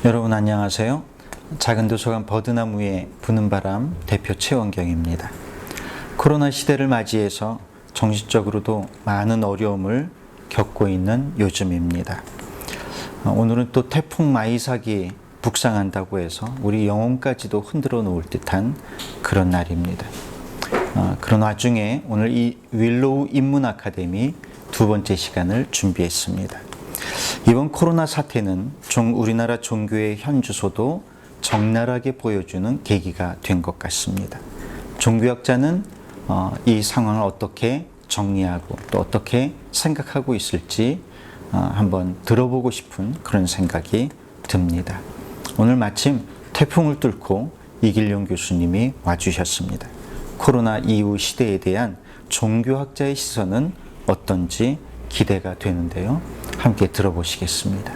여러분 안녕하세요. 작은 도서관 버드나무의 부는 바람 대표 최원경입니다. 코로나 시대를 맞이해서 정신적으로도 많은 어려움을 겪고 있는 요즘입니다. 오늘은 또 태풍 마이삭이 북상한다고 해서 우리 영혼까지도 흔들어 놓을 듯한 그런 날입니다. 그런 와중에 오늘 이 윌로우 인문 아카데미 두 번째 시간을 준비했습니다. 이번 코로나 사태는 우리나라 종교의 현주소도 적나라하게 보여주는 계기가 된 것 같습니다. 종교학자는 이 상황을 어떻게 정리하고 또 어떻게 생각하고 있을지 한번 들어보고 싶은 그런 생각이 듭니다. 오늘 마침 태풍을 뚫고 이길용 교수님이 와주셨습니다. 코로나 이후 시대에 대한 종교학자의 시선은 어떤지 기대가 되는데요. 함께 들어보시겠습니다.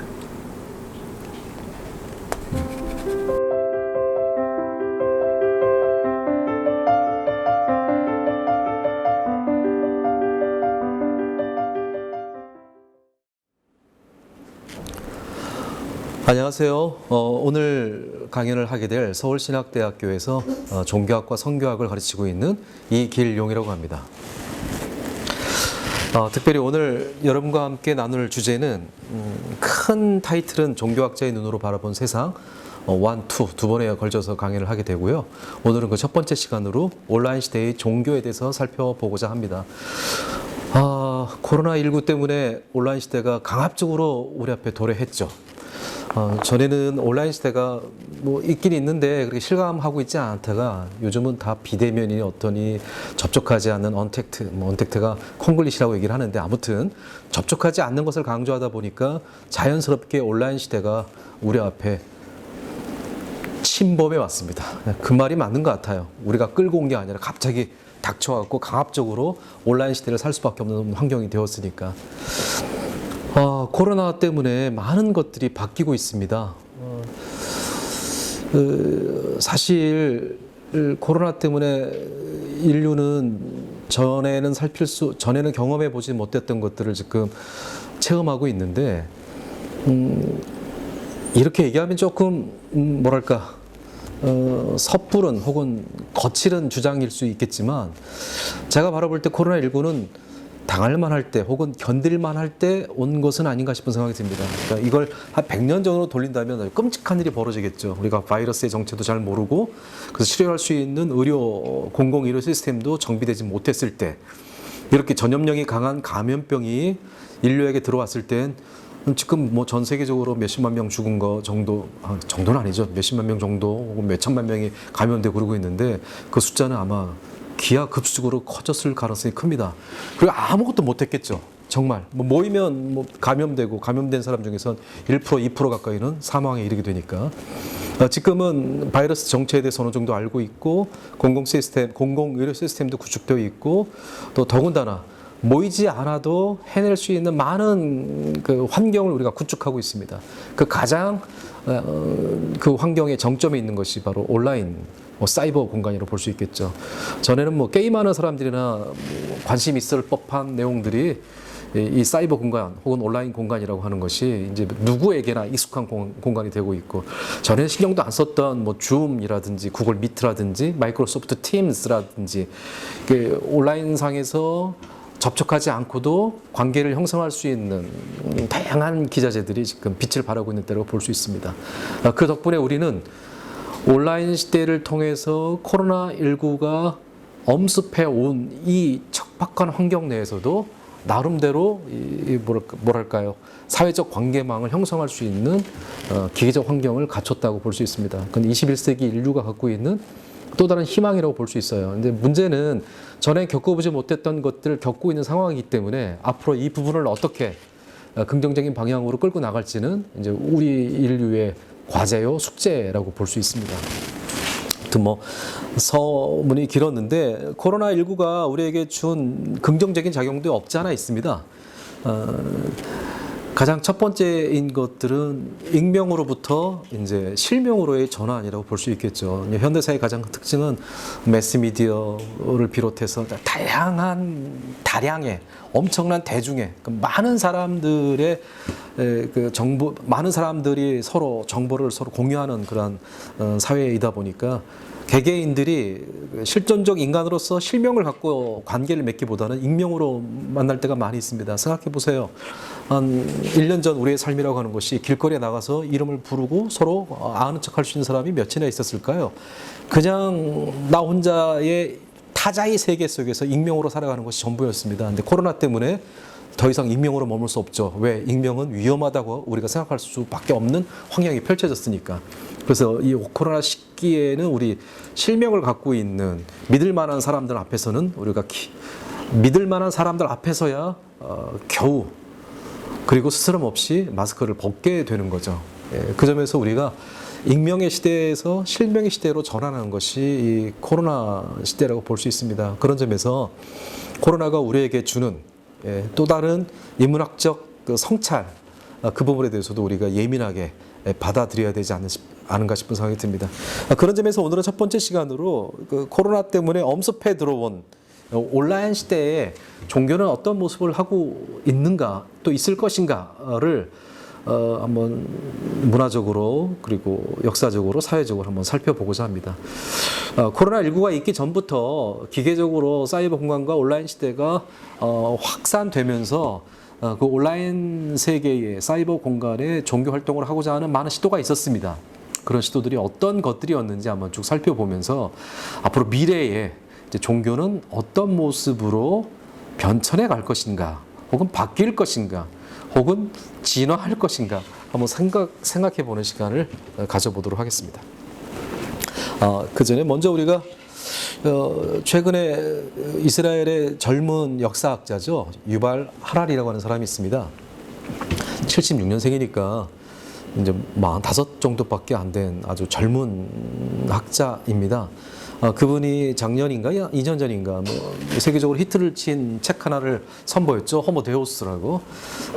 안녕하세요. 오늘 강연을 하게 될 서울신학대학교에서 종교학과 성교학을 가르치고 있는 이길용이라고 합니다. 특별히 오늘 여러분과 함께 나눌 주제는 큰 타이틀은 종교학자의 눈으로 바라본 세상 1, 2 두 번에 걸쳐서 강연을 하게 되고요. 오늘은 그 첫 번째 시간으로 온라인 시대의 종교에 대해서 살펴보고자 합니다. 코로나19 때문에 온라인 시대가 강압적으로 우리 앞에 도래했죠. 전에는 온라인 시대가 뭐 있긴 있는데 그렇게 실감하고 있지 않다가 요즘은 다 비대면이 어떠니 접촉하지 않는 언택트가 콩글리시라고 얘기를 하는데 아무튼 접촉하지 않는 것을 강조하다 보니까 자연스럽게 온라인 시대가 우리 앞에 침범해 왔습니다. 그 말이 맞는 것 같아요. 우리가 끌고 온 게 아니라 갑자기 닥쳐갖고 강압적으로 온라인 시대를 살 수밖에 없는 환경이 되었으니까. 코로나 때문에 많은 것들이 바뀌고 있습니다. 사실 코로나 때문에 인류는 전에는 경험해 보지 못했던 것들을 지금 체험하고 있는데, 이렇게 얘기하면 조금 섣부른 혹은 거칠은 주장일 수 있겠지만, 제가 바라볼 때 코로나19는 당할만 할 때 혹은 견딜만 할 때 온 것은 아닌가 싶은 생각이 듭니다. 그러니까 이걸 한 100년 전으로 돌린다면 끔찍한 일이 벌어지겠죠. 우리가 바이러스의 정체도 잘 모르고 그래서 치료할 수 있는 공공의료 시스템도 정비되지 못했을 때 이렇게 전염력이 강한 감염병이 인류에게 들어왔을 땐 지금 뭐 전 세계적으로 몇십만 명 죽은 거 정도는 아니죠. 몇십만 명 정도 혹은 몇천만 명이 감염되고 그러고 있는데 그 숫자는 아마 기하급수적으로 커졌을 가능성이 큽니다. 그리고 아무것도 못했겠죠. 정말 모이면 감염되고 감염된 사람 중에선 1%, 2% 가까이는 사망에 이르게 되니까 지금은 바이러스 정체에 대해서 어느 정도 알고 있고 공공의료 시스템도 구축되어 있고 또 더군다나 모이지 않아도 해낼 수 있는 많은 그 환경을 우리가 구축하고 있습니다. 그 가장 그 환경의 정점에 있는 것이 바로 온라인 사이버 공간이라고 볼 수 있겠죠. 전에는 게임하는 사람들이나 관심 있을 법한 내용들이 이 사이버 공간 혹은 온라인 공간이라고 하는 것이 이제 누구에게나 익숙한 공간이 되고 있고, 전에는 신경도 안 썼던 줌이라든지 구글 미트라든지 마이크로소프트 팀스라든지 온라인 상에서 접촉하지 않고도 관계를 형성할 수 있는 다양한 기자재들이 지금 빛을 발하고 있는 때라고 볼 수 있습니다. 그 덕분에 우리는 온라인 시대를 통해서 코로나19가 엄습해 온 이 척박한 환경 내에서도 나름대로 사회적 관계망을 형성할 수 있는 기계적 환경을 갖췄다고 볼 수 있습니다. 그건 21세기 인류가 갖고 있는 또 다른 희망이라고 볼 수 있어요. 근데 문제는 전에 겪어보지 못했던 것들을 겪고 있는 상황이기 때문에 앞으로 이 부분을 어떻게 긍정적인 방향으로 끌고 나갈지는 이제 우리 인류의 과제요, 숙제라고 볼 수 있습니다. 아무튼 서문이 길었는데 코로나19가 우리에게 준 긍정적인 작용도 없지 않아 있습니다. 가장 첫 번째인 것들은 익명으로부터 이제 실명으로의 전환이라고 볼 수 있겠죠. 현대사의 가장 큰 특징은 매스미디어를 비롯해서 다량의 엄청난 대중의 많은 사람들의 그 정보, 많은 사람들이 서로 정보를 서로 공유하는 그런 사회이다 보니까 개개인들이 실존적 인간으로서 실명을 갖고 관계를 맺기보다는 익명으로 만날 때가 많이 있습니다. 생각해 보세요. 한 1년 전 우리의 삶이라고 하는 것이 길거리에 나가서 이름을 부르고 서로 아는 척 할 수 있는 사람이 몇이나 있었을까요? 그냥 나 혼자의 타자의 세계 속에서 익명으로 살아가는 것이 전부였습니다. 근데 코로나 때문에 더 이상 익명으로 머물 수 없죠. 왜? 익명은 위험하다고 우리가 생각할 수밖에 없는 환경이 펼쳐졌으니까. 그래서 이 코로나 시기에는 우리 실명을 갖고 있는 믿을 만한 사람들 앞에서는 우리가 믿을 만한 사람들 앞에서야 겨우 그리고 스스럼 없이 마스크를 벗게 되는 거죠. 그 점에서 우리가 익명의 시대에서 실명의 시대로 전환하는 것이 이 코로나 시대라고 볼 수 있습니다. 그런 점에서 코로나가 우리에게 주는 또 다른 인문학적 그 성찰, 그 부분에 대해서도 우리가 예민하게 받아들여야 되지 않은가 싶은 생각이 듭니다. 그런 점에서 오늘은 첫 번째 시간으로 그 코로나 때문에 엄습해 들어온 온라인 시대에 종교는 어떤 모습을 하고 있는가 또 있을 것인가를 한번 문화적으로 그리고 역사적으로 사회적으로 한번 살펴보고자 합니다. 코로나19가 있기 전부터 기계적으로 사이버 공간과 온라인 시대가 확산되면서 그 온라인 세계의 사이버 공간에 종교 활동을 하고자 하는 많은 시도가 있었습니다. 그런 시도들이 어떤 것들이었는지 한번 쭉 살펴보면서 앞으로 미래에 이제 종교는 어떤 모습으로 변천해 갈 것인가, 혹은 바뀔 것인가, 혹은 진화할 것인가 한번 생각해 보는 시간을 가져보도록 하겠습니다. 그 전에 먼저 우리가 최근에 이스라엘의 젊은 역사학자죠. 유발 하라리라고 하는 사람이 있습니다. 76년생이니까 이제 45 정도밖에 안 된 아주 젊은 학자입니다. 그분이 작년인가 2년 전인가 뭐 세계적으로 히트를 친 책 하나를 선보였죠. 호모 데우스라고.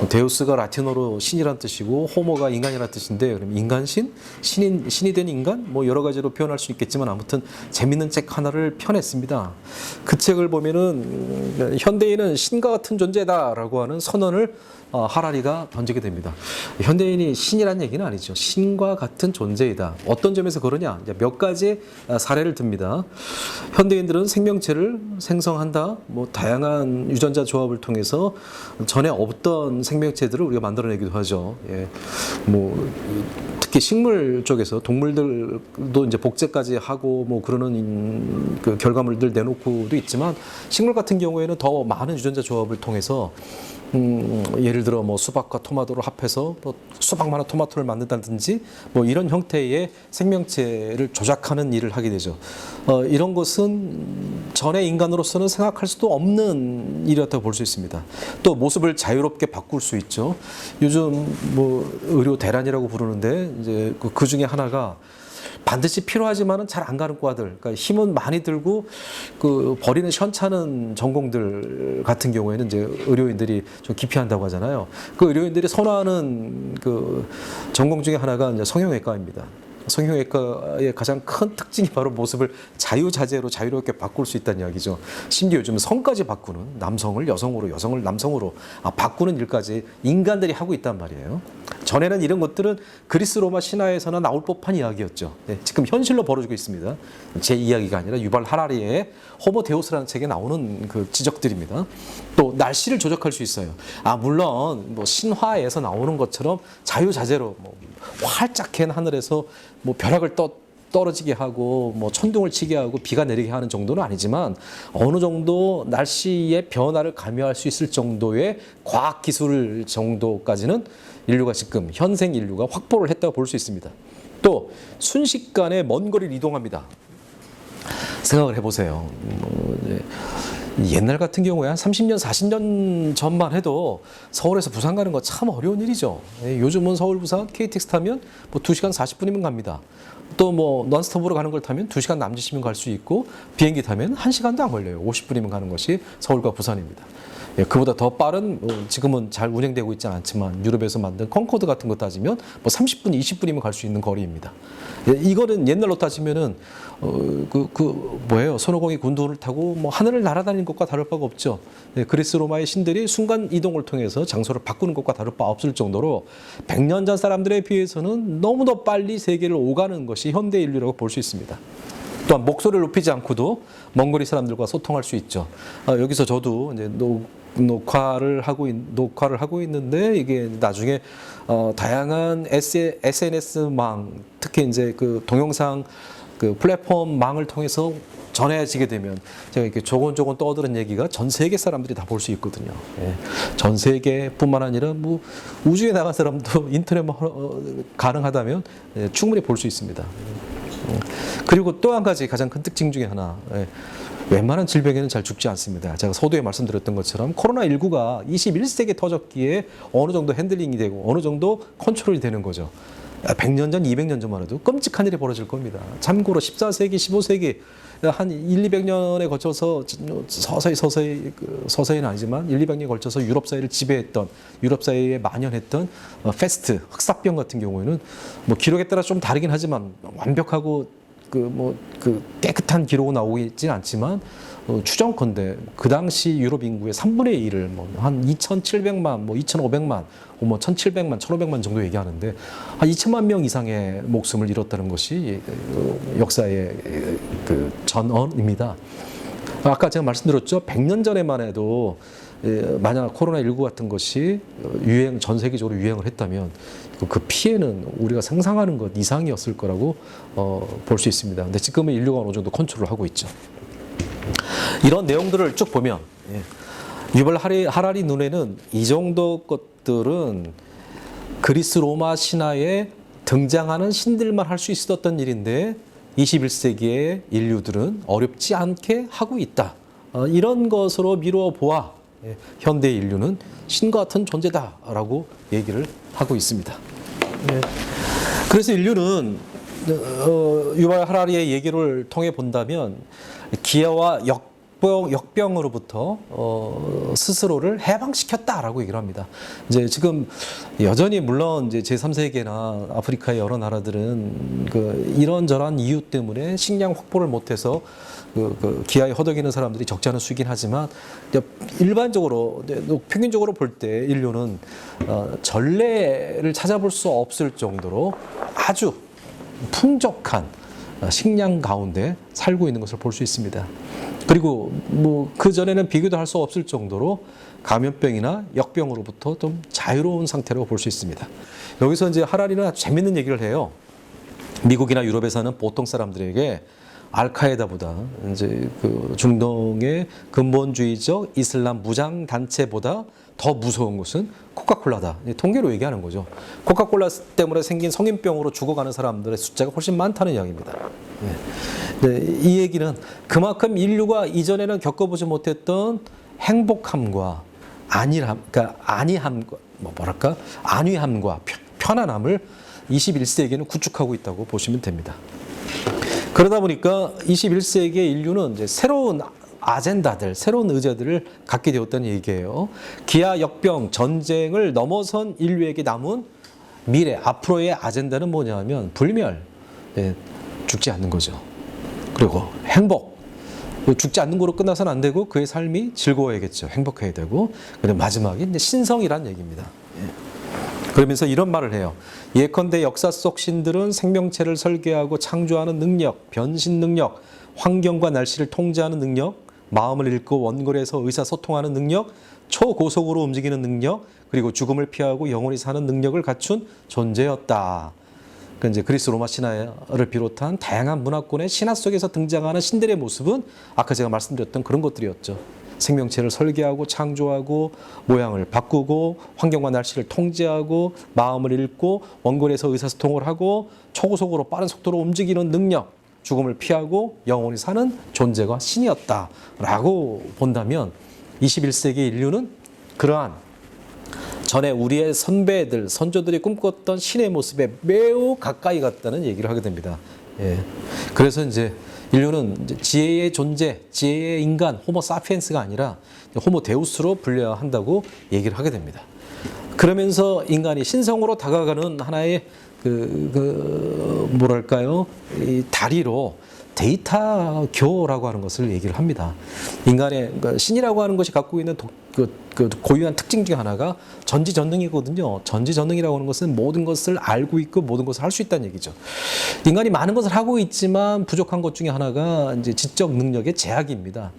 데우스가 라틴어로 신이란 뜻이고 호모가 인간이란 뜻인데, 그럼 인간신? 신이 된 인간? 뭐 여러 가지로 표현할 수 있겠지만 아무튼 재밌는 책 하나를 펴냈습니다. 그 책을 보면은 현대인은 신과 같은 존재다라고 하는 선언을 하라리가 던지게 됩니다. 현대인이 신이란 얘기는 아니죠. 신과 같은 존재이다. 어떤 점에서 그러냐? 몇 가지 사례를 듭니다. 현대인들은 생명체를 생성한다. 뭐 다양한 유전자 조합을 통해서 전에 없던 생명체들을 우리가 만들어내기도 하죠. 예. 뭐 특히 식물 쪽에서 동물들도 이제 복제까지 하고 뭐 그러는 그 결과물들 내놓고도 있지만, 식물 같은 경우에는 더 많은 유전자 조합을 통해서 예를 들어 뭐 수박과 토마토를 합해서 뭐 수박만한 토마토를 만든다든지 뭐 이런 형태의 생명체를 조작하는 일을 하게 되죠. 이런 것은 전에 인간으로서는 생각할 수도 없는 일이었다고 볼 수 있습니다. 또 모습을 자유롭게 바꿀 수 있죠. 요즘 뭐 의료 대란이라고 부르는데 이제 그 중에 하나가 반드시 필요하지만은 잘 안 가는 과들, 그러니까 힘은 많이 들고 그 버리는 시원찮은 전공들 같은 경우에는 이제 의료인들이 좀 기피한다고 하잖아요. 그 의료인들이 선호하는 그 전공 중에 하나가 이제 성형외과입니다. 성형외과의 가장 큰 특징이 바로 모습을 자유자재로 자유롭게 바꿀 수 있다는 이야기죠. 심지어 요즘 성까지 바꾸는, 남성을 여성으로, 여성을 남성으로 바꾸는 일까지 인간들이 하고 있단 말이에요. 전에는 이런 것들은 그리스 로마 신화에서나 나올 법한 이야기였죠. 네, 지금 현실로 벌어지고 있습니다. 제 이야기가 아니라 유발 하라리의 호모 데우스라는 책에 나오는 그 지적들입니다. 또 날씨를 조작할 수 있어요. 물론 뭐 신화에서 나오는 것처럼 자유자재로 뭐 활짝 갠 하늘에서 뭐 벼락을 떨어지게 하고 뭐 천둥을 치게 하고 비가 내리게 하는 정도는 아니지만, 어느 정도 날씨의 변화를 가미할 수 있을 정도의 과학 기술 정도까지는 인류가 지금 현생 인류가 확보를 했다고 볼 수 있습니다. 또 순식간에 먼 거리를 이동합니다. 생각을 해보세요. 옛날 같은 경우에 한 30년, 40년 전만 해도 서울에서 부산 가는 거 참 어려운 일이죠. 요즘은 서울, 부산, KTX 타면 뭐 2시간 40분이면 갑니다. 또 뭐 넌스톱으로 가는 걸 타면 2시간 남짓이면 갈 수 있고, 비행기 타면 1시간도 안 걸려요. 50분이면 가는 것이 서울과 부산입니다. 그보다 더 빠른 지금은 잘 운행되고 있지는 않지만 유럽에서 만든 콩코드 같은 거 따지면 뭐 30분, 20분이면 갈 수 있는 거리입니다. 이거는 옛날로 따지면은 뭐예요? 손오공이 군도를 타고 뭐 하늘을 날아다니는 것과 다를 바가 없죠. 그리스 로마의 신들이 순간 이동을 통해서 장소를 바꾸는 것과 다를 바 없을 정도로 100년 전 사람들에 비해서는 너무도 빨리 세계를 오가는 것이 현대 인류라고 볼 수 있습니다. 또한 목소리를 높이지 않고도 먼 거리 사람들과 소통할 수 있죠. 여기서 저도 이제 녹화를 하고 있는데 이게 나중에 다양한 SNS망, 특히 이제 그 동영상 그 플랫폼망을 통해서 전해지게 되면 제가 이렇게 조곤조곤 떠드는 얘기가 전 세계 사람들이 다 볼 수 있거든요. 전 세계뿐만 아니라 뭐 우주에 나간 사람도 인터넷만 가능하다면 충분히 볼 수 있습니다. 그리고 또 한 가지 가장 큰 특징 중에 하나, 웬만한 질병에는 잘 죽지 않습니다. 제가 서두에 말씀드렸던 것처럼 코로나19가 21세기에 터졌기에 어느 정도 핸들링이 되고 어느 정도 컨트롤이 되는 거죠. 100년 전, 200년 전만 해도 끔찍한 일이 벌어질 겁니다. 참고로 14세기, 15세기 한 1, 200년에 걸쳐서 서서히는 아니지만 1, 200년에 걸쳐서 유럽 사회를 지배했던, 유럽 사회에 만연했던 페스트, 흑사병 같은 경우에는 뭐 기록에 따라 좀 다르긴 하지만 완벽하고 깨끗한 기록은 나오고 있지는 않지만 추정컨대 그 당시 유럽 인구의 3분의 1을 뭐 한 2,700만, 뭐 2,500만, 뭐 1,700만, 1,500만 정도 얘기하는데 한 2천만 명 이상의 목숨을 잃었다는 것이 역사의 그 전언입니다. 아까 제가 말씀드렸죠. 100년 전에만 해도 만약 코로나19 같은 것이 전 세계적으로 유행을 했다면 그 피해는 우리가 상상하는 것 이상이었을 거라고 볼 수 있습니다. 근데 지금은 인류가 어느 정도 컨트롤을 하고 있죠. 이런 내용들을 쭉 보면 유발 하라리 눈에는 이 정도 것들은 그리스 로마 신화에 등장하는 신들만 할 수 있었던 일인데 21세기의 인류들은 어렵지 않게 하고 있다. 이런 것으로 미루어 보아 현대 인류는 신과 같은 존재다라고 얘기를 하고 있습니다. 그래서 인류는 유발 하라리의 얘기를 통해 본다면 기아와 역병으로부터 스스로를 해방시켰다라고 얘기를 합니다. 이제 지금 여전히 물론 이제 제3세계나 아프리카의 여러 나라들은 이런저런 이유 때문에 식량 확보를 못해서 기아에 허덕이는 사람들이 적지 않은 수이긴 하지만 일반적으로 평균적으로 볼 때 인류는 전례를 찾아볼 수 없을 정도로 아주 풍족한 식량 가운데 살고 있는 것을 볼 수 있습니다. 그리고 뭐 그 전에는 비교도 할 수 없을 정도로 감염병이나 역병으로부터 좀 자유로운 상태로 볼 수 있습니다. 여기서 이제 하라리는 아주 재밌는 얘기를 해요. 미국이나 유럽에 사는 보통 사람들에게 알카에다보다 이제 그 중동의 근본주의적 이슬람 무장 단체보다 더 무서운 것은 코카콜라다. 통계로 얘기하는 거죠. 코카콜라 때문에 생긴 성인병으로 죽어가는 사람들의 숫자가 훨씬 많다는 이야기입니다. 이 얘기는 그만큼 인류가 이전에는 겪어보지 못했던 행복함과 안위함과 편안함을 21세기에는 구축하고 있다고 보시면 됩니다. 그러다 보니까 21세기의 인류는 이제 새로운 아젠다들, 새로운 의제들을 갖게 되었다는 얘기예요. 기아, 역병, 전쟁을 넘어선 인류에게 남은 미래, 앞으로의 아젠다는 뭐냐면 불멸, 죽지 않는 거죠. 그리고 행복, 죽지 않는 거로 끝나서는 안 되고 그의 삶이 즐거워야겠죠. 행복해야 되고. 그리고 마지막에 이제 신성이란 얘기입니다. 그러면서 이런 말을 해요. 예컨대 역사 속 신들은 생명체를 설계하고 창조하는 능력, 변신 능력, 환경과 날씨를 통제하는 능력, 마음을 읽고 원거리에서 의사소통하는 능력, 초고속으로 움직이는 능력, 그리고 죽음을 피하고 영원히 사는 능력을 갖춘 존재였다. 그러니까 이제 그리스 로마 신화를 비롯한 다양한 문화권의 신화 속에서 등장하는 신들의 모습은 아까 제가 말씀드렸던 그런 것들이었죠. 생명체를 설계하고 창조하고 모양을 바꾸고 환경과 날씨를 통제하고 마음을 읽고 원거리에서 의사소통을 하고 초고속으로 빠른 속도로 움직이는 능력, 죽음을 피하고 영원히 사는 존재가 신이었다라고 본다면 21세기 인류는 그러한 전에 우리의 선조들이 꿈꿨던 신의 모습에 매우 가까이 갔다는 얘기를 하게 됩니다. 그래서 이제 인류는 이제 지혜의 존재, 지혜의 인간, 호모 사피엔스가 아니라 호모 데우스로 불려야 한다고 얘기를 하게 됩니다. 그러면서 인간이 신성으로 다가가는 하나의 뭐랄까요, 이 다리로 데이터교라고 하는 것을 얘기를 합니다. 인간의 그러니까 신이라고 하는 것이 갖고 있는 고유한 특징 중에 하나가 전지전능이거든요. 전지전능이라고 하는 것은 모든 것을 알고 있고 모든 것을 할 수 있다는 얘기죠. 인간이 많은 것을 하고 있지만 부족한 것 중에 하나가 이제 지적 능력의 제약입니다.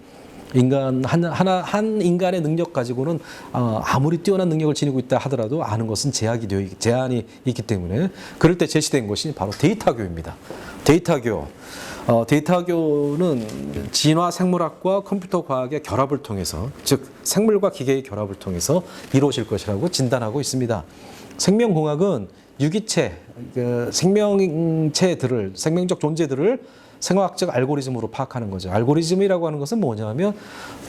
인간 한 인간의 능력 가지고는 아무리 뛰어난 능력을 지니고 있다 하더라도 아는 것은 제한이 있기 때문에 그럴 때 제시된 것이 바로 데이터교입니다. 데이터교는 진화 생물학과 컴퓨터 과학의 결합을 통해서, 즉 생물과 기계의 결합을 통해서 이루어질 것이라고 진단하고 있습니다. 생명공학은 유기체, 생명체들을, 생명적 존재들을 생화학적 알고리즘으로 파악하는 거죠. 알고리즘이라고 하는 것은 뭐냐면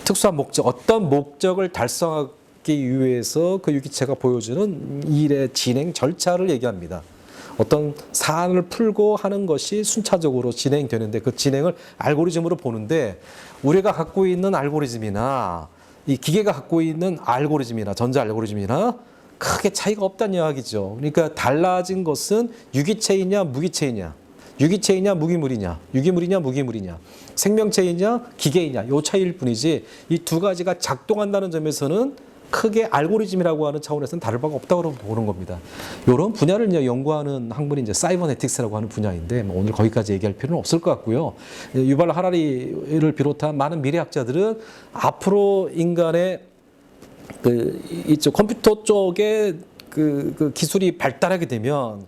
특수한 목적, 어떤 목적을 달성하기 위해서 그 유기체가 보여주는 일의 진행 절차를 얘기합니다. 어떤 사안을 풀고 하는 것이 순차적으로 진행되는데 그 진행을 알고리즘으로 보는데 우리가 갖고 있는 알고리즘이나 이 기계가 갖고 있는 알고리즘이나 전자 알고리즘이나 크게 차이가 없다는 이야기죠. 그러니까 달라진 것은 유기체이냐 무기체이냐, 유기체이냐 무기물이냐, 유기물이냐 무기물이냐, 생명체이냐 기계이냐 요 차이일 뿐이지 이 두 가지가 작동한다는 점에서는 크게 알고리즘이라고 하는 차원에서는 다를 바가 없다고 보는 겁니다. 이런 분야를 이제 연구하는 학문이 이제 사이버네틱스라고 하는 분야인데 뭐 오늘 거기까지 얘기할 필요는 없을 것 같고요. 유발 하라리를 비롯한 많은 미래학자들은 앞으로 인간의 이쪽 컴퓨터 쪽에 그 기술이 발달하게 되면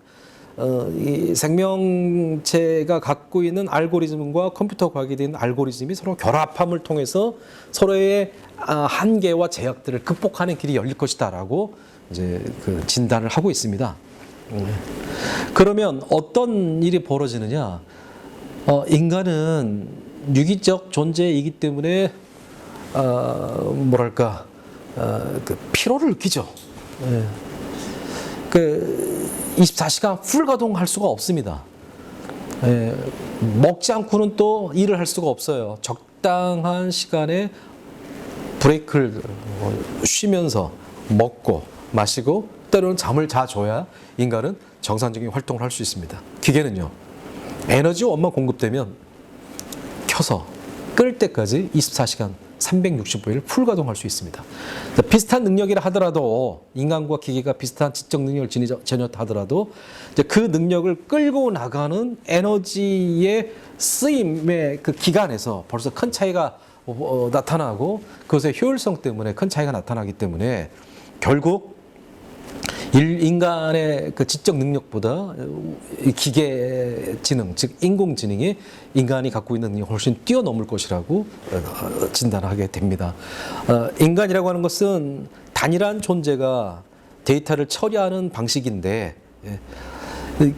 이 생명체가 갖고 있는 알고리즘과 컴퓨터 과학에 대한 알고리즘이 서로 결합함을 통해서 서로의 한계와 제약들을 극복하는 길이 열릴 것이다라고 이제 진단을 하고 있습니다. 그러면 어떤 일이 벌어지느냐? 인간은 유기적 존재이기 때문에 뭐랄까 피로를 느끼죠. 24시간 풀 가동할 수가 없습니다. 먹지 않고는 또 일을 할 수가 없어요. 적당한 시간에 브레이크를 쉬면서 먹고 마시고 때로는 잠을 자줘야 인간은 정상적인 활동을 할 수 있습니다. 기계는요, 에너지원만 공급되면 켜서 끌 때까지 24시간 365일 풀 가동할 수 있습니다. 비슷한 능력이라 하더라도 인간과 기계가 비슷한 지적 능력을 지녔다 하더라도 이제 그 능력을 끌고 나가는 에너지의 쓰임의 그 기간에서 벌써 큰 차이가 나타나고 그것의 효율성 때문에 큰 차이가 나타나기 때문에 결국 인간의 그 지적 능력보다 기계 지능, 즉 인공지능이 인간이 갖고 있는 능력을 훨씬 뛰어넘을 것이라고 진단하게 됩니다. 인간이라고 하는 것은 단일한 존재가 데이터를 처리하는 방식인데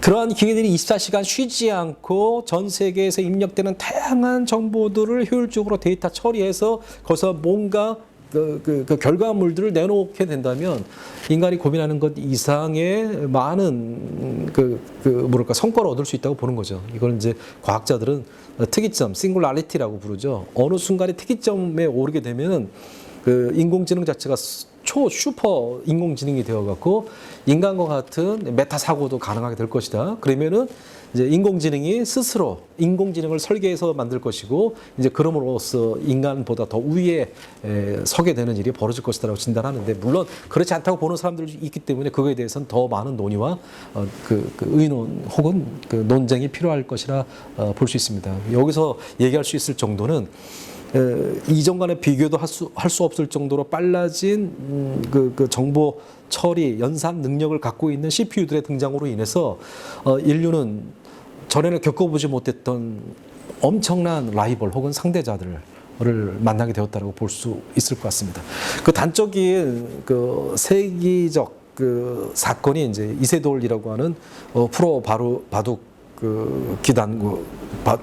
그러한 기계들이 24시간 쉬지 않고 전 세계에서 입력되는 다양한 정보들을 효율적으로 데이터 처리해서 거기서 뭔가 그 결과물들을 내놓게 된다면 인간이 고민하는 것 이상의 많은 뭐랄까 성과를 얻을 수 있다고 보는 거죠. 이걸 이제 과학자들은 특이점, 싱글라리티라고 부르죠. 어느 순간에 특이점에 오르게 되면 그 인공지능 자체가 슈퍼 인공지능이 되어갖고 인간과 같은 메타 사고도 가능하게 될 것이다. 그러면은 이제 인공지능이 스스로 인공지능을 설계해서 만들 것이고 이제 그럼으로써 인간보다 더 우위에 서게 되는 일이 벌어질 것이다라고 진단하는데 물론 그렇지 않다고 보는 사람들도 있기 때문에 그거에 대해서는 더 많은 논의와 의논 혹은 논쟁이 필요할 것이라 볼 수 있습니다. 여기서 얘기할 수 있을 정도는 이전과의 비교도 할 수 없을 정도로 빨라진 정보 처리, 연산 능력을 갖고 있는 CPU들의 등장으로 인해서 인류는 전에는 겪어보지 못했던 엄청난 라이벌 혹은 상대자들을 만나게 되었다고 볼 수 있을 것 같습니다. 그 단적인 세기적 사건이 이제 이세돌이라고 하는 프로 바둑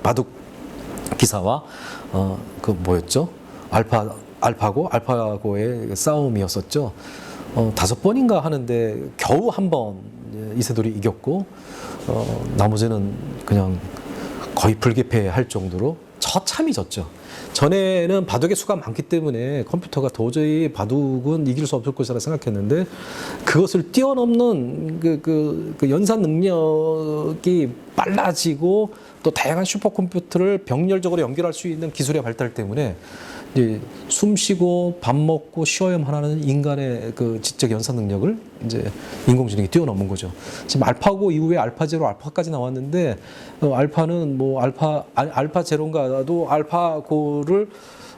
바둑 기사와 뭐였죠? 알파고의 싸움이었었죠. 5번인가 하는데 겨우 한 번 이세돌이 이겼고 나머지는 그냥 거의 불개폐할 정도로 처참해졌죠. 전에는 바둑의 수가 많기 때문에 컴퓨터가 도저히 바둑은 이길 수 없을 것이라 생각했는데 그것을 뛰어넘는 그 연산 능력이 빨라지고 또 다양한 슈퍼컴퓨터를 병렬적으로 연결할 수 있는 기술의 발달 때문에 이제 숨 쉬고 밥 먹고 쉬어야만 하는 인간의 그 지적 연산 능력을 이제 인공지능이 뛰어넘은 거죠. 지금 알파고 이후에 알파 제로, 알파까지 나왔는데 알파는 뭐 알파 제로인가도 알파고를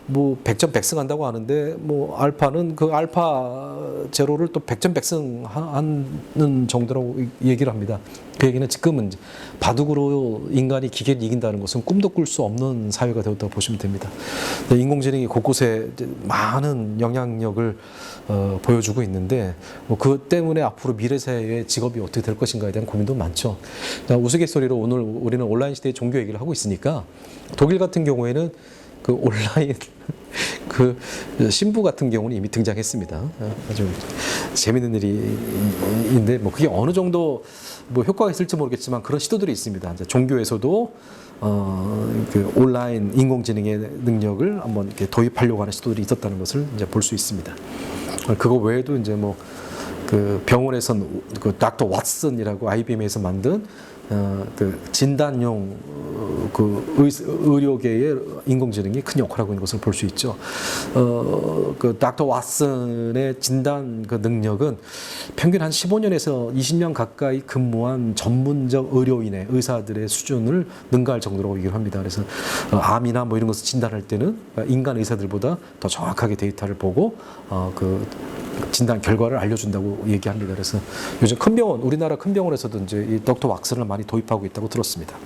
뭐 100점 100승 한다고 하는데 뭐 알파는 그 알파 제로를 또 100점 100승 하는 정도라고 얘기를 합니다. 그 얘기는 지금은 바둑으로 인간이 기계를 이긴다는 것은 꿈도 꿀 수 없는 사회가 되었다고 보시면 됩니다. 인공지능이 곳곳에 많은 영향력을 보여주고 있는데 뭐 그것 때문에 앞으로 미래 사회의 직업이 어떻게 될 것인가에 대한 고민도 많죠. 우스갯소리로 오늘 우리는 온라인 시대의 종교 얘기를 하고 있으니까 독일 같은 경우에는 그 온라인 그 신부 같은 경우는 이미 등장했습니다. 아주 재밌는 일인데 뭐 그게 어느 정도 뭐 효과가 있을지 모르겠지만 그런 시도들이 있습니다. 이제 종교에서도 그 온라인 인공지능의 능력을 한번 이렇게 도입하려고 하는 시도들이 있었다는 것을 이제 볼 수 있습니다. 그거 외에도 이제 뭐 그 병원에선 그 닥터 왓슨이라고 IBM에서 만든 그 진단용 그 의료계의 인공지능이 큰 역할을 하고 있는 것을 볼 수 있죠. 그 닥터 왓슨의 진단 그 능력은 평균 한 15년에서 20년 가까이 근무한 전문적 의료인의 의사들의 수준을 능가할 정도라고 얘기를 합니다. 그래서 암이나 뭐 이런 것을 진단할 때는 인간 의사들보다 더 정확하게 데이터를 보고 그 진단 결과를 알려준다고 얘기합니다. 그래서 요즘 큰 병원, 우리나라 큰 병원에서도 이제 이 닥터 왓슨을 많이 도입하고 있다고 들었습니다.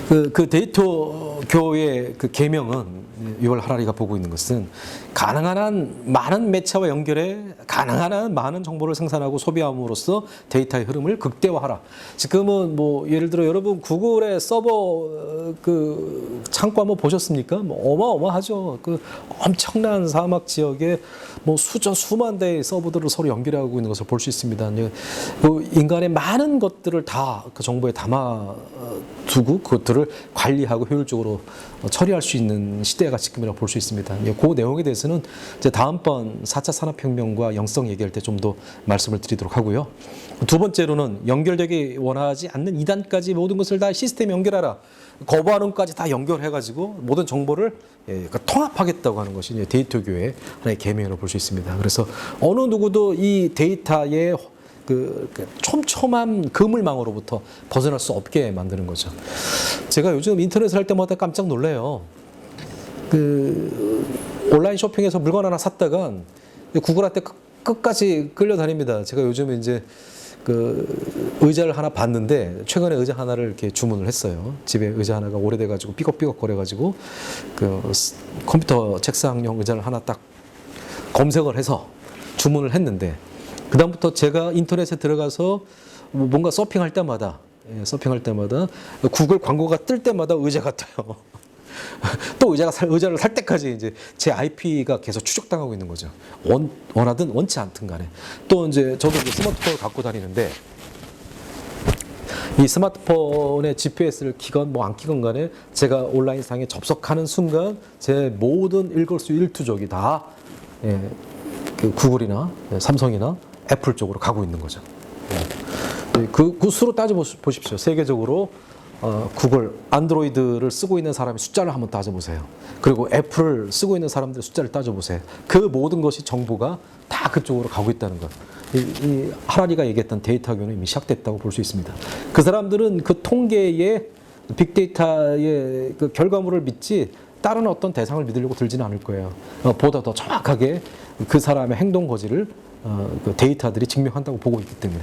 그 데이터 교의 그 계명은 유월 하라리가 보고 있는 것은 가능한 한 많은 매체와 연결해 가능한 한 많은 정보를 생산하고 소비함으로써 데이터의 흐름을 극대화하라. 지금은 뭐 예를 들어 여러분 구글의 서버 그 창고 한번 보셨습니까? 뭐 어마어마하죠. 그 엄청난 사막 지역에 뭐 수만 대의 서버들을 서로 연결하고 있는 것을 볼 수 있습니다. 그 인간의 많은 것들을 다 그 정보에 담아 두고 그것들을 관리하고 효율적으로 처리할 수 있는 시대가 지금이라고 볼 수 있습니다. 그 내용에 대해서는 이제 다음번 4차 산업혁명과 영성 얘기할 때 좀 더 말씀을 드리도록 하고요. 두 번째로는 연결되기 원하지 않는 2단까지 모든 것을 다 시스템에 연결하라. 거부하는 것까지 다 연결해가지고 모든 정보를 통합하겠다고 하는 것이 이제 데이터 교의 하나의 계명으로 볼 수 있습니다. 그래서 어느 누구도 이 데이터의 그 촘촘한 그물망으로부터 벗어날 수 없게 만드는 거죠. 제가 요즘 인터넷을 할 때마다 깜짝 놀래요. 그 온라인 쇼핑에서 물건 하나 샀다가 구글한테 끝까지 끌려다닙니다. 제가 요즘 이제 그 의자를 하나 봤는데 최근에 의자 하나를 이렇게 주문을 했어요. 집에 의자 하나가 오래돼가지고 삐걱삐걱 거려가지고 그 컴퓨터 책상용 의자를 하나 딱 검색을 해서 주문을 했는데 그 다음부터 제가 인터넷에 들어가서 뭔가 서핑할 때마다 구글 광고가 뜰 때마다 의자가 떠요. 또 의자를 살 때까지 이제 제 IP가 계속 추적당하고 있는 거죠. 원하든 원치 않든 간에. 또 이제 저도 이제 스마트폰을 갖고 다니는데 이 스마트폰에 GPS를 키건 뭐 안 키건 간에 제가 온라인상에 접속하는 순간 제 모든 일거수일투족이 다 그 구글이나 삼성이나 애플 쪽으로 가고 있는 거죠. 그 수로 따져보십시오. 세계적으로 구글, 안드로이드를 쓰고 있는 사람의 숫자를 한번 따져보세요. 그리고 애플을 쓰고 있는 사람들의 숫자를 따져보세요. 그 모든 것이 정보가 다 그쪽으로 가고 있다는 것. 이 하라리가 얘기했던 데이터 교는 이미 시작됐다고 볼 수 있습니다. 그 사람들은 그 통계의 빅데이터의 그 결과물을 믿지 다른 어떤 대상을 믿으려고 들지는 않을 거예요. 보다 더 정확하게 그 사람의 행동 거지를 그 데이터들이 증명한다고 보고 있기 때문에.